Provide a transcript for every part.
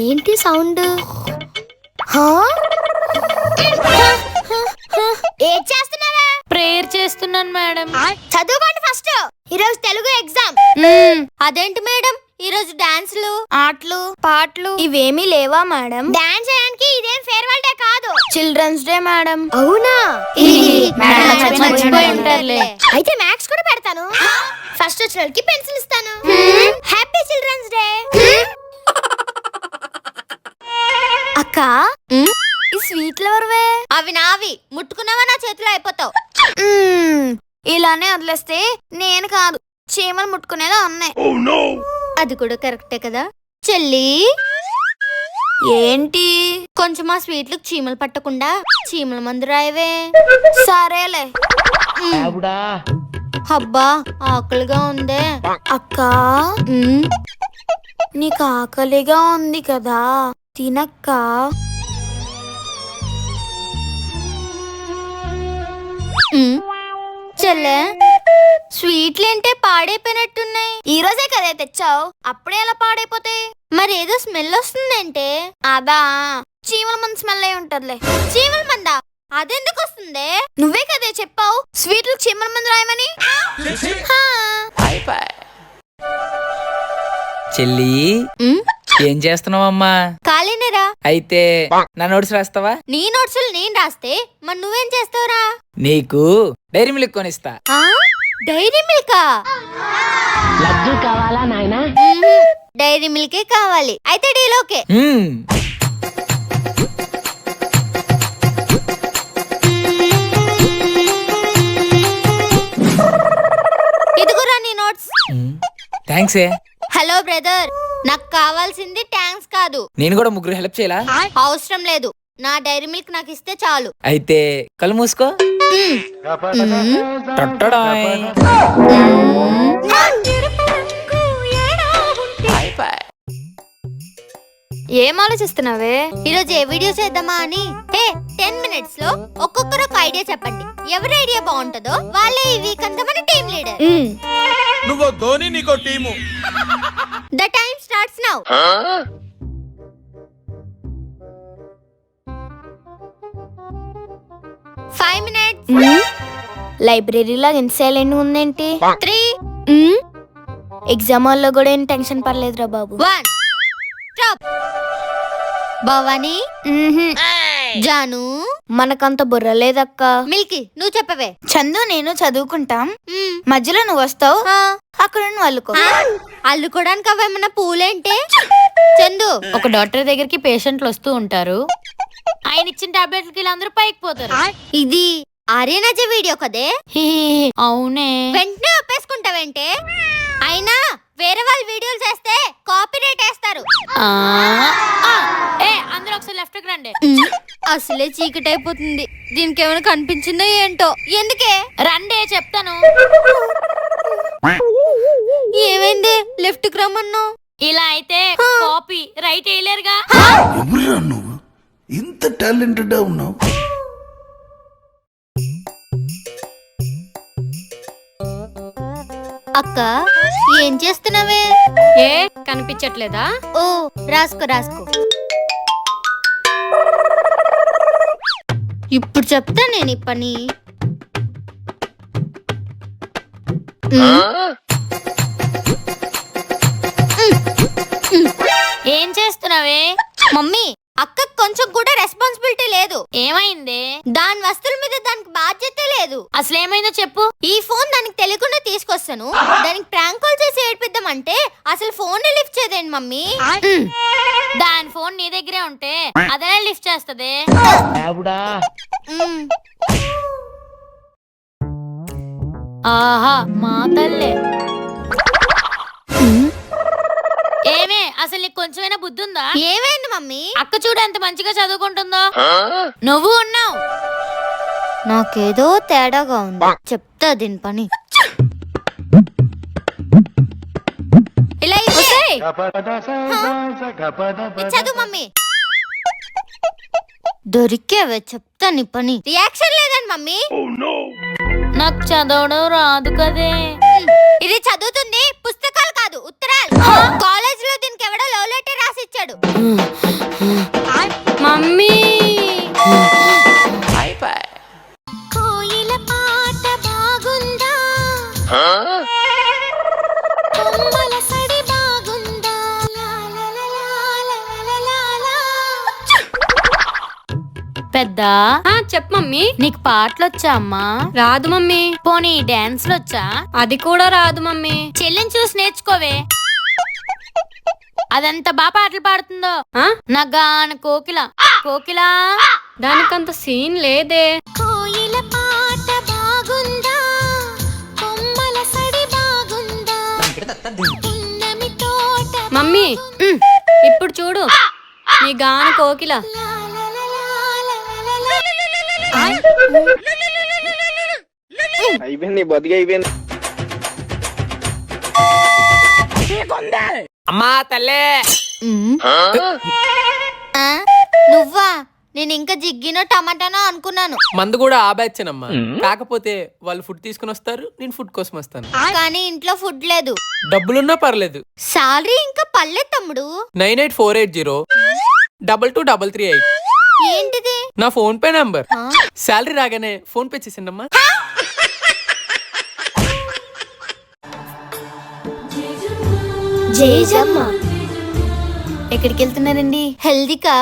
ఏంటి సౌండ్? ఏం చేస్తున్నావా? ప్రేయర్ చేస్తున్నాను మేడం. చదువుకోండి ఫస్ట్. ఈరోజు తెలుగు ఎగ్జామ్. అదేంటి మేడం, ఈరోజు డాన్సులు ఆటలు పాటలు ఇవేమీ లేవా మేడం? డాన్స్ చేయడానికి ఇదేం ఫేర్వెల్ డే కాదు, చిల్డ్రన్స్ డే మేడం. అవునా? మర్చిపోయి ఉంటారులే. అయితే మ్యాథ్స్ కూడా పెడతాను. ఫస్ట్ వచ్చిన వాళ్ళకి పెన్సిల్ ఇస్తాను. Happy children's day. అక్క, ఈ స్వీట్లు ఎవరివే? అవి నావి. ముట్టుకున్నావా నా చేతిలో అయిపోతావు. ఇలానే వదిలేస్తే నేను కాదు, చీమలు ముట్టుకునేలా ఉన్నాయి. అది కూడా కరెక్టే కదా చెల్లి. ఏంటి? కొంచెం ఆ స్వీట్లకు చీమలు పట్టకుండా చీమల మందు రాయవే. సరేలే. అబ్బా ఆకలిగా ఉందే. అక్క, నీకు ఆకలిగా ఉంది కదా, తినక్క. చెల్లె, స్వీట్లేంటే పాడైపోయినట్టున్నాయి. ఈ రోజే కదే తెచ్చావు, అప్పుడే ఎలా పాడైపోతాయి? మరి ఏదో స్మెల్ వస్తుందంటే. అదా చీమల మంది స్మెల్ అయి ఉంటదిలే. చీమల మందా? అదెందుకు వస్తుంది? నువ్వే కదే చెప్పావు స్వీట్లకు చీమల మంది రాయమని. చెల్లి, ఏం చేస్తున్నావమ్మా? ఖాళీనేరా. అయితే నా నోట్స్ రాస్తావా? నీ నోట్సులు నేను రాస్తే మరి నువ్వేం చేస్తావురా? నీకు డైరీ మిల్క్ కొనిస్తా. డైరీ మిల్కా? లడ్డు కావాలా నాయనా? డైరీ మిల్కే కావాలి. అయితే డీలోకే. ఇదిగోరా నీ నోట్స్. థ్యాంక్స్. హలో బ్రదర్, నాకు కావాల్సింది థ్యాంక్స్ కాదు. నేను కూడా ముగ్గురు హెల్ప్ చేయాలా? అవసరం లేదు, నా డైరీ మిల్క్ నాకు ఇస్తే చాలు. అయితే కళ్ళు మూసుకో. టట్టడాయ్. ఏం ఆలోచిస్తున్నావే? ఈరోజు ఏ వీడియో చేద్దామా అని. 10 minutes లో ఒక్కొక్కరు ఒక ఐడియా చెప్పండి. ఎవరి ఐడియా బాగుంటుందో వాళ్ళే ఈ వీక్ అంతా మన టీమ్ లీడర్. నువ్వు ధోని, నీకో team. The time starts now. Five minutes. లైబ్రరీలో ఎంత సైలెంట్ ఉందేంటి? 3, ఎగ్జామ్ హాల్లో కూడా ఏం టెన్షన్ పర్లేదురా బాబు. 1. స్టాప్. భవాని, జాను, మనకంత బుర్ర లేదక్క. మిల్కీ నువ్వు చెప్పవే. చందు నేను చదువుకుంటాం, మధ్యలో నువ్వు వస్తావు, అక్కడ నువ్వు అల్లుకో. అల్లుకోవడానికి అవేమన్నా పూలేంటే? చందు, ఒక డాక్టర్ దగ్గరికి పేషెంట్లు వస్తూ ఉంటారు. ఆయన ఇచ్చిన టాబ్లెట్లకి వీళ్ళందరూ పైకి పోతారు. ఇది ఆర్యనజ వీడియో కదే. అవునే. వెంటనే ఒప్పేసుకుంటావేంటే? అయినా వేరే వాళ్ళు వీడియోలు చేస్తే కాపీరైట్ వేస్తారు. అందరూ ఒకసారి లెఫ్ట్ కి రండి. అసలే చీకటి అయిపోతుంది, దీనికి ఏమైనా కనిపించిందో ఏంటో. ఎందుకే? రండి చెప్తాను. ఏమైంది? లెఫ్ట్ కి రమ్మన్నావు. ఇలా అయితే కాపీ రైట్ వేయలేరుగా. ఎవరురా నువ్వు ఇంత టాలెంటెడ్ ఉన్నావు? అక్క, ఏం చేస్తున్నావే? ఏ కనిపించట్లేదా? ఓ, రాసుకో రాసుకో. ఇప్పుడు చెప్తా నేను ఈ పని. ఏం చేస్తున్నావే? మమ్మీ, అక్కకు కొంచెం కూడా రెస్పాన్సిబిలిటీ లేదు. ఏమైంది? దాని వస్తువుల మీద దానికి బాధ్యత లేదు. అసలు ఏమైందో చెప్పు. ఈ ఫోన్ దానికి తెలియకుండా తీసుకొస్తాను, దానికి ప్రాంక్ కాల్ చేసి ఏడిపిద్దామంటే అసలు ఫోన్ లిఫ్ట్ చేయదేంటి మమ్మీ? దాని ఫోన్ నీ దగ్గరే ఉంటే అదే లిఫ్ట్ చేస్తది. ఆహా మా తల్లే. ఏమే, అసలు నీకు కొంచెమైనా బుద్ధి ఉందా? ఏమైంది మమ్మీ? అక్క చూడు ఎంత మంచిగా చదువుకుంటుందో, నువ్వు ఉన్నావు. నాకేదో తేడాగా ఉంది, చెప్తా దీని పని. ఇలా చదువు మమ్మీ. దొరికేవే, చెప్తా నీ పని. రియాక్షన్ లేదండి మమ్మీ. నాకు చదవడం రాదు కదే. ఇది చదువుతుంది పుస్తకాలు కాదు, ఉత్తరాలు. కాలేజ్ లో దీనికి ఎవడో లవ్ లెటర్ రాసి ఇచ్చాడు. శ్రద్ధ చెప్పు మమ్మీ. నీకు పాటలు వచ్చా అమ్మా? రాదు మమ్మీ. పోనీ డాన్స్లు వచ్చా? అది కూడా రాదు మమ్మీ. చెల్లిని చూసి నేర్చుకోవే. అదంతా బాగా పాటలు పాడుతుందో. ఆ? నగాన కోకిల కోకిల. దానికంత సీన్ లేదే. కోయిల పాట బాగుందా, కొమ్మల సడి బాగుందా, పున్నమి తోట మమ్మీ ఇప్పుడు చూడు నీ గాన కోకిల. అయిపోయింది బతికి అయిపోయింది. అమ్మా తల్లే. నువ్వా? నేను ఇంకా జిగ్గినో టమాటానో అనుకున్నాను. మందు కూడా ఆబాచ్చానమ్మా. కాకపోతే వాళ్ళు ఫుడ్ తీసుకుని వస్తారు, నేను ఫుడ్ కోసం వస్తాను. కానీ ఇంట్లో ఫుడ్ లేదు. డబ్బులున్నా పర్లేదు. సాలరీ ఇంకా పర్లేదు తమ్ముడు. 9848022338 ఏంటిది? నా ఫోన్ పే నంబర్. శాలరీ రాగానే ఫోన్ పే చేసిండమ్మా. జేజమ్మ ఎక్కడికి వెళ్తున్నారండి? హెల్దీకా?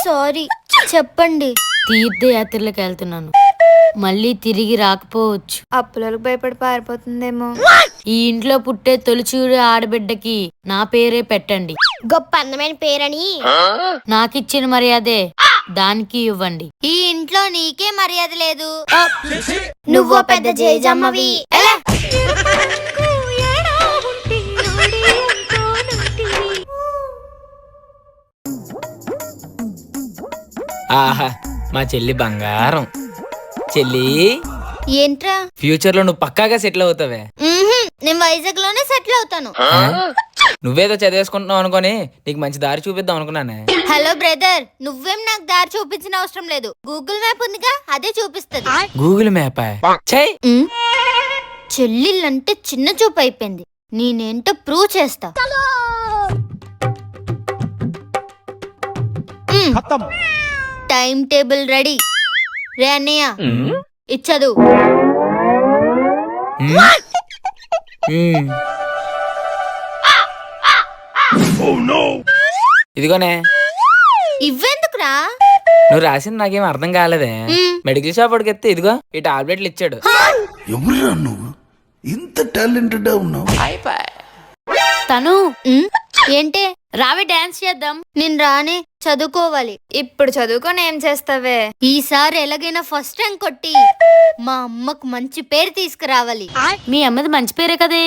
సారీ, చెప్పండి. తీర్థయాత్రలకు వెళ్తున్నాను, మళ్ళీ తిరిగి రాకపోవచ్చు. అప్పులకు భయపడి పారిపోతుందేమో. ఈ ఇంట్లో పుట్టే తొలిచూరు ఆడబిడ్డకి నా పేరే పెట్టండి. గొప్ప అందమైన పేరని నాకిచ్చిన మర్యాదే దానికి ఇవ్వండి. ఈ ఇంట్లో నీకే మర్యాద లేదు. నువ్వో పెద్ద జేజమ్మవి. ఎలా? ఆహా మా చెల్లి బంగారం. చెల్లి ఏంట్రా? ఫ్యూచర్ లో నువ్వు పక్కాగా సెటిల్ అవుతావే. నేను వైజాగ్ లోనే సెటిల్ అవుతాను. నువ్వేదో చదివేసుకుంటున్నావు అనుకోని నీకు మంచి దారి చూపిద్దాం అనుకున్నానే. హలో బ్రదర్, నువ్వేం నాకు దారి చూపించిన అవసరం లేదు. గూగుల్ మ్యాప్ ఉందిగా, అదే చూపిస్తుంది. గూగుల్ మ్యాప్ చెల్లిళ్ళంటే చిన్న చూపు అయిపోయింది. నేనేంటో ప్రూవ్ చేస్తా. Time table ready. రే అన్నయ్య, ఇచ్చదు. ఇదిగోనే. ఇవ్వెందుకురా? నువ్వు రాసింది నాకేం అర్థం కాలేదే. మెడికల్ షాప్ వాడికి ఎత్తే ఇదిగో ఈ టాబ్లెట్లు ఇచ్చాడు. ఎవరురా నువ్వు ఇంత టాలెంటెడ్ ఉన్నావు? తను ఏంటే? రావి డాన్స్ చేద్దాం. నేను రానే, చదువుకోవాలి. ఇప్పుడు చదువుకొని ఏం చేస్తావే? ఈసారి ఎలాగైనా ఫస్ట్ ర్యాంక్ కొట్టి మా అమ్మకు మంచి పేరు తీసుకురావాలి. మీ అమ్మది మంచి పేరే కదే.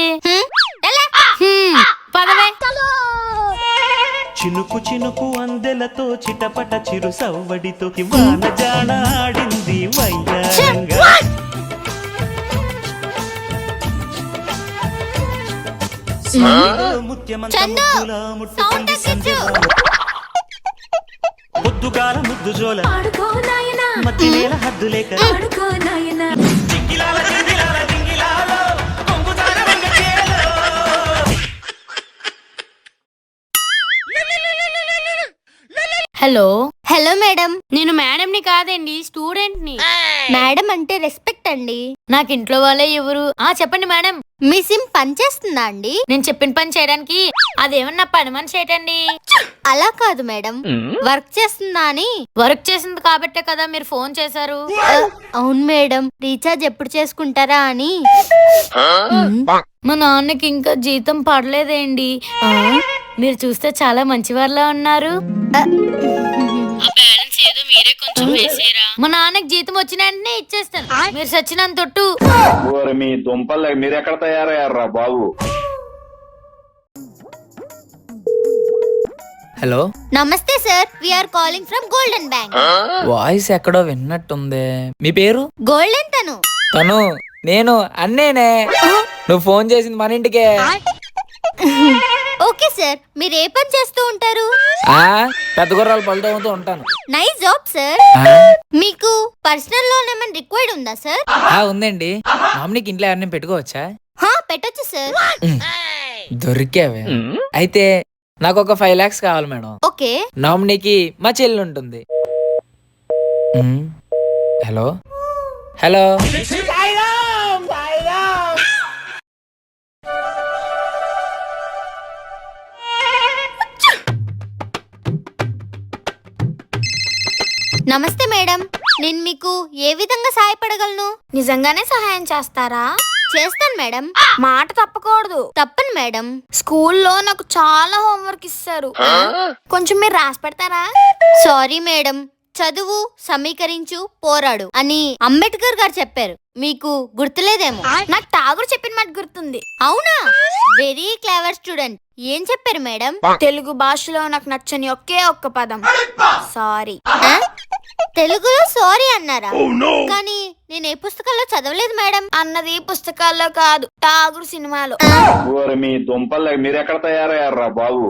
ఎలా? పదవే. చినుకు చినుకు అందెలతో చిటపట చిరు సవ్వడితో వాన జాడ ఆడింది వయ్యారంగా. ముద్దుగాల ముద్దు జోల మధ్య నేల హద్దు లేక హలో హలో మేడం. నేను మేడంని కాదండి, స్టూడెంట్ ని. మేడం అంటే రెస్పెక్ట్ అండి. నాకు ఇంట్లో వాళ్ళే ఎవరు? చెప్పండి మేడం. మీ సిమ్ పనిచేస్తుందా అండి? నేను చెప్పిన పని చేయడానికి అదేమన్నా పని మనిషి ఏంటండి? అలా కాదు మేడం, వర్క్ చేస్తుందా అని. వర్క్ చేసింది కాబట్టే కదా మీరు ఫోన్ చేశారు. అవును మేడం, రీఛార్జ్ ఎప్పుడు చేసుకుంటారా అని. మా నాన్నకి ఇంకా జీతం పడలేదేంటి? మీరు చూస్తే చాలా మంచివారిలా ఉన్నారు. మా నాన్నకి జీతం వచ్చిన వెంటనే ఇచ్చేస్తాను. మీరు సచ్చినంత తొట్టు. మీ దుంపలు మీరెక్కడ తయారయ్యారా బాబు? హలో, నమస్తే sir, we are calling from golden bank. Voice ఎక్కడో విన్నట్టుంది. మీ పేరు? గోల్డెన్ తను. తను నేను అన్నేనే. నువ్వు ఫోన్ చేసింది మన ఇంటికే. ఓకే సార్, మీరు ఏ పని చేస్తూ ఉంటారు? పెద్ద గుర్రాలు పళ్ళతో ఉంటాను. Nice job sir. మీకు పర్సనల్ లోన్ ఏమైనా రిక్వైర్డ్ ఉందా సార్? ఉందండి. నామినీకి ఇంట్లో ఎవరిని పెట్టుకోవచ్చా? పెట్టొచ్చు సార్. దొరికావే. అయితే నాకు ఒక 5 lakhs కావాలి మేడం. ఓకే. నామినీకి మా చెల్లి ఉంటుంది. Hello hello. నమస్తే మేడం, నేను మీకు ఏ విధంగా సహాయపడగలను? నిజంగానే సహాయం చేస్తారా? చేస్తాను మేడం. మాట తప్పకూడదు. తప్పను మేడం. స్కూల్లో నాకు చాలా హోంవర్క్ ఇస్తారు, కొంచెం మీరు రాసి పెడతారా? సారీ మేడం, చదువు, సమీకరించు, పోరాడు అని అంబేద్కర్ గారు చెప్పారు. మీకు గుర్తులేదేమో. నాకు ఠాగూర్ చెప్పిన మాట గుర్తుంది. అవునా? Very clever student. ఏం చెప్పారు మేడం? తెలుగు భాషలో నాకు నచ్చని ఒకే ఒక్క పదం సారీ. ఆ? తెలుగులో సారీ అన్నారా? కానీ నేను ఏ పుస్తకంలో చదవలేదు మేడం. అన్నది పుస్తకాల్లో కాదు, ఠాగూర్ సినిమాలో. ఓరి మీ దుంపలు మీరెక్కడ తయారయ్యారా బాబు?